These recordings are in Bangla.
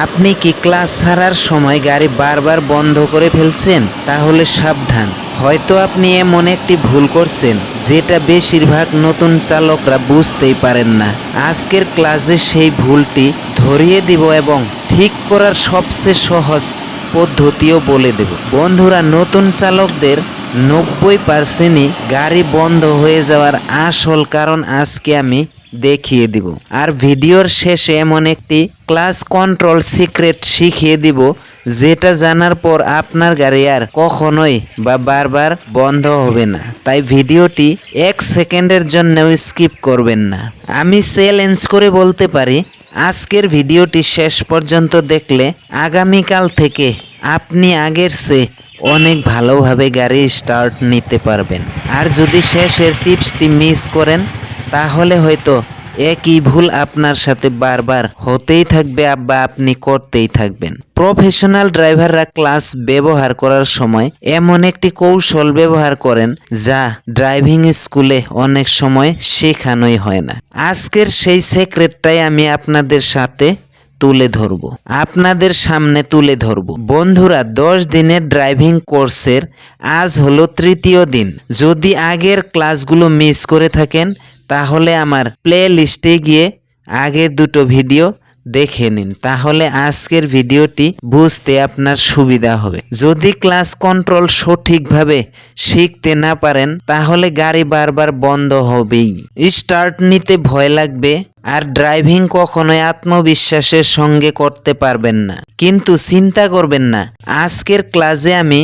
আপনি কি ক্লাস ছাড়ার সময় গাড়ি বারবার বন্ধ করে ফেলছেন? তাহলে সাবধান, হয়তো আপনি এমন একটি ভুল করছেন যেটা বেশিরভাগ নতুন চালকরা বুঝতেই পারেন না। আজকের ক্লাসে সেই ভুলটি ধরিয়ে দিব এবং ঠিক করার সবচেয়ে সহজ পদ্ধতিও বলে দেব। বন্ধুরা, নতুন চালকদের 90%ই গাড়ি বন্ধ হয়ে যাওয়ার আসল কারণ আজকে আমি দেখিয়ে দিব। আর ভিডিওর শেষে এমন একটি ক্লাস কন্ট্রোল সিক্রেট শিখিয়ে দিব যেটা জানার পর আপনার গাড়ি আর কখনোই বা বারবার বন্ধ হবে না। তাই ভিডিওটি 1 সেকেন্ডের জন্যও স্কিপ করবেন না। আমি চ্যালেঞ্জ করে বলতে পারি, আজকের ভিডিওটি শেষ পর্যন্ত দেখলে আগামীকাল থেকে আপনি আগের চেয়ে অনেক ভালোভাবে গাড়ি স্টার্ট নিতে পারবেন। আর যদি শেষের টিপসটি মিস করেন তাহলে হয়তো একই ভুল আপনার সাথে বারবার হতেই থাকবে বা আপনি করতেই থাকবেন। প্রফেশনাল ড্রাইভাররা ক্লাস ব্যবহার করার সময় এমন একটি কৌশল ব্যবহার করেন যা ড্রাইভিং স্কুলে অনেক সময় শেখানোই হয় না। আজকের সেই সিক্রেটটাই আমি আপনাদের সামনে তুলে ধরব। বন্ধুরা, 10 দিনের ড্রাইভিং কোর্সের আজ হলো 3য় দিন। যদি আগের ক্লাসগুলো মিস করে থাকেন তাহলে আমার প্লে লিস্টে গিয়ে আগের দুটো ভিডিও দেখে নিন, তাহলে আজকের ভিডিওটি বুঝতে আপনার সুবিধা হবে। যদি ক্লাস কন্ট্রোল সঠিকভাবে শিখতে না পারেন তাহলে গাড়ি বারবার বন্ধ হবেই, স্টার্ট নিতে ভয় লাগবে আর ড্রাইভিং কখনোই আত্মবিশ্বাসের সঙ্গে করতে পারবেন না। কিন্তু চিন্তা করবেন না, আজকের ক্লাসে আমি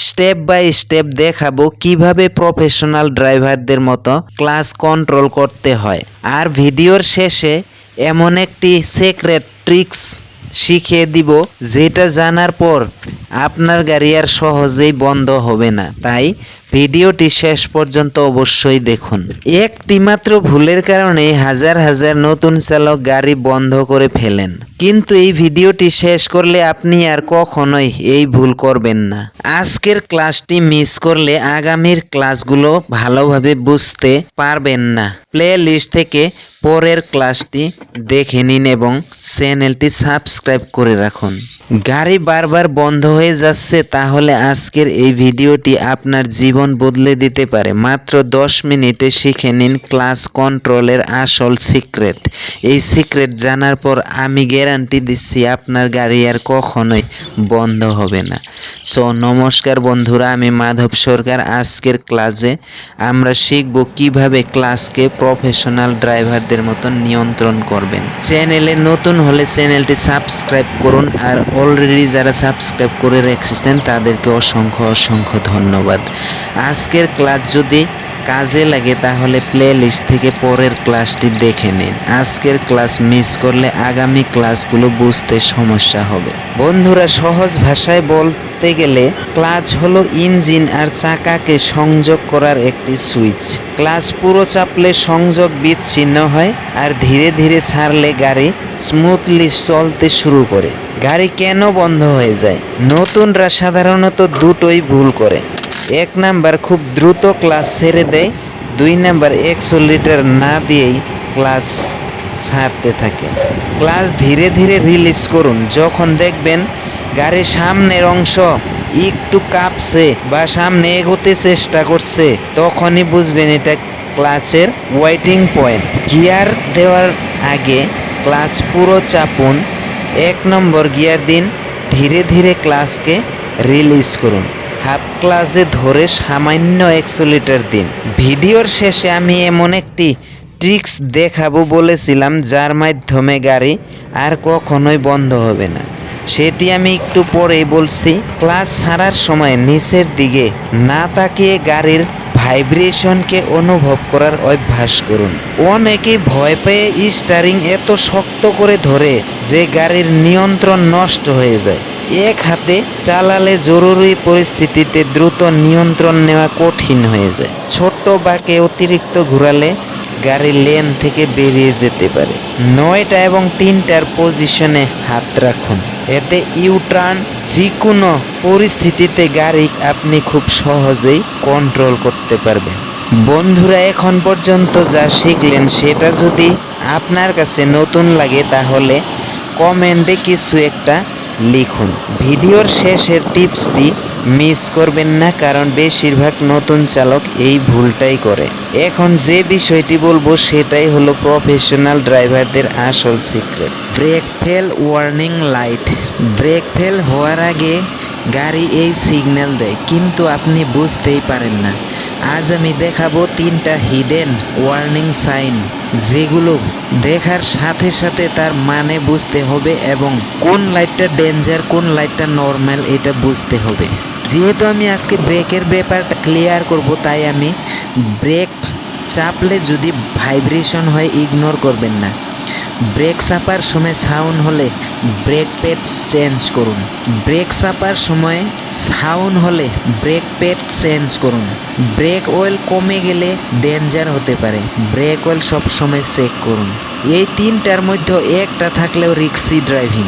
স্টেপ বাই স্টেপ দেখাবো কিভাবে প্রফেশনাল ড্রাইভারদের মতো ক্লাস কন্ট্রোল করতে হয়। আর ভিডিওর শেষে এমন একটি সিক্রেট ট্রিক্স শিখিয়ে দিব যেটা জানার পর আপনার গাড়ি আর সহজেই বন্ধ হবে না। তাই ভিডিওটি শেষ পর্যন্ত অবশ্যই দেখুন। একটি মাত্র ভুলের কারণে হাজার হাজার নতুন চালক গাড়ি বন্ধ করে ফেলেন, কিন্তু এই ভিডিওটি শেষ করলে আপনি আর কখনোই এই ভুল করবেন না। আজকের ক্লাসটি মিস করলে আগামীর ক্লাসগুলো ভালোভাবে বুঝতে পারবেন না। প্লে লিস্ট থেকে পরের ক্লাসটি দেখে নিন এবং চ্যানেলটি সাবস্ক্রাইব করে রাখুন। গাড়ি বারবার বন্ধ হয়ে যাচ্ছে, তাহলে আজকের এই ভিডিওটি আপনার জীবন বদলে দিতে পারে। মাত্র 10 মিনিটে শিখে নিন ক্লাস কন্ট্রোলের আসল সিক্রেট। এই সিক্রেট জানার পর আমি গ্যারান্টি দিচ্ছি আপনার গাড়ি আর কখনোই বন্ধ হবে না। সো নমস্কার বন্ধুরা, আমি মাধব সরকার। আজকের ক্লাসে আমরা শিখব কিভাবে ক্লাসকে প্রফেশনাল ড্রাইভারদের মতো নিয়ন্ত্রণ করবেন। চ্যানেলে নতুন হলে চ্যানেলটি সাবস্ক্রাইব করুন, আর অলরেডি যারা সাবস্ক্রাইব করে রেখেছেন তাদেরকে অসংখ্য ধন্যবাদ। আজকের ক্লাস যদি কাজে লাগে তাহলে প্লে লিস্ট থেকে পরের ক্লাসটি দেখে নিন। আজকের ক্লাস মিস করলে আগামী ক্লাসগুলো বুঝতে সমস্যা হবে। বন্ধুরা, সহজ ভাষায় বলতে গেলে ক্লাচ হলো ইঞ্জিন আর চাকাকে সংযোগ করার একটি সুইচ। ক্লাচ পুরো চাপলে সংযোগ বিচ্ছিন্ন হয় আর ধীরে ধীরে ছাড়লে গাড়ি স্মুথলি চলতে শুরু করে। গাড়ি কেন বন্ধ হয়ে যায়? নতুনরা সাধারণত দুটোই ভুল করে। 1 নাম্বার, খুব দ্রুত ক্লাচ ছেড়ে দেয়। 2 নাম্বার, অ্যাক্সিলারেটর না দিয়েই ক্লাচ ছাড়তে থাকে। ক্লাচ ধীরে ধীরে রিলিজ করুন। যখন দেখবেন গাড়ির সামনের অংশ একটু কাঁপছে বা সামনে এগোতে চেষ্টা করছে, তখনই বুঝবেন এটা ক্লাচের ওয়েটিং পয়েন্ট। গিয়ার দেওয়ার আগে ক্লাচ পুরো চাপুন। 1 নম্বর গিয়ার দিন, ধীরে ধীরে ক্লাচকে রিলিজ করুন। হাফ ক্লাচে ধরে সামান্য অ্যাক্সিলারেটর দিন। ভিডিওর শেষে আমি এমন একটি ট্রিক্স দেখাবো বলেছিলাম যার মাধ্যমে গাড়ি আর কখনোই বন্ধ হবে না, সেটি আমি একটু পরেই বলছি। ক্লাচ ছাড়ার সময় নিচের দিকে না তাকিয়ে গাড়ির ভাইব্রেশনকে অনুভব করার অভ্যাস করুন। অনেকেই ভয় পেয়ে স্টিয়ারিং এত শক্ত করে ধরে যে গাড়ির নিয়ন্ত্রণ নষ্ট হয়ে যায়। এক হাতে চালালে জরুরি পরিস্থিতিতে দ্রুত নিয়ন্ত্রণ নেওয়া কঠিন হয়ে যায়। ছোট্ট বাঁকে অতিরিক্ত ঘোরালে গাড়ি লেন থেকে বেরিয়ে যেতে পারে। 9টা এবং 3টার পজিশনে হাত রাখুন, এতে ইউটার্ন যে কোনো পরিস্থিতিতে গাড়ি আপনি খুব সহজেই কন্ট্রোল করতে পারবেন। বন্ধুরা, এখন পর্যন্ত যা শিখলেন সেটা যদি আপনার কাছে নতুন লাগে তাহলে কমেন্টে কিছু একটা লিখুন। ভিডিওর শেষের টিপসটি মিস করবেন না, কারণ বেশিরভাগ নতুন চালক এই ভুলটাই করে। এখন যে বিষয়টি বলবো সেটাই হলো প্রফেশনাল ড্রাইভারদের আসল secret. Brake fail warning light. Brake fail হওয়ার আগে গাড়ি এই সিগন্যাল দেয়, কিন্তু আপনি বুঝতেই পারেন না। আজ আমি দেখাবো 3টা হিডেন ওয়ার্নিং সাইন, যেগুলো দেখার সাথে সাথে তার মানে বুঝতে হবে এবং কোন লাইটটা ডেঞ্জার কোন লাইটটা নর্মাল এটা বুঝতে হবে। যেহেতু আমি আজকে ব্রেকের ব্যাপারটা ক্লিয়ার করব, তাই আমি ব্রেক চাপলে যদি ভাইব্রেশন হয় ইগনোর করবেন না। ব্রেক চাপার সময় সাউন্ড হলে ব্রেক প্যাড চেঞ্জ করুন। ব্রেক চাপার সময় সাউন্ড হলে ব্রেক প্যাড চেঞ্জ করুন। ব্রেক অয়েল কমে গেলে ডেঞ্জার হতে পারে। ব্রেক অয়েল সবসময় চেক করুন। এই 3টার মধ্যে একটা থাকলেও রিস্কি ড্রাইভিং।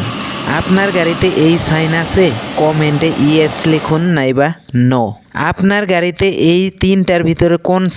আপনার গাড়িতে এই সাইন আছে? কমেন্টে ইয়েস লিখুন নাইবা নো। আপনার গাড়িতে এই 3টার ভিতরে কোন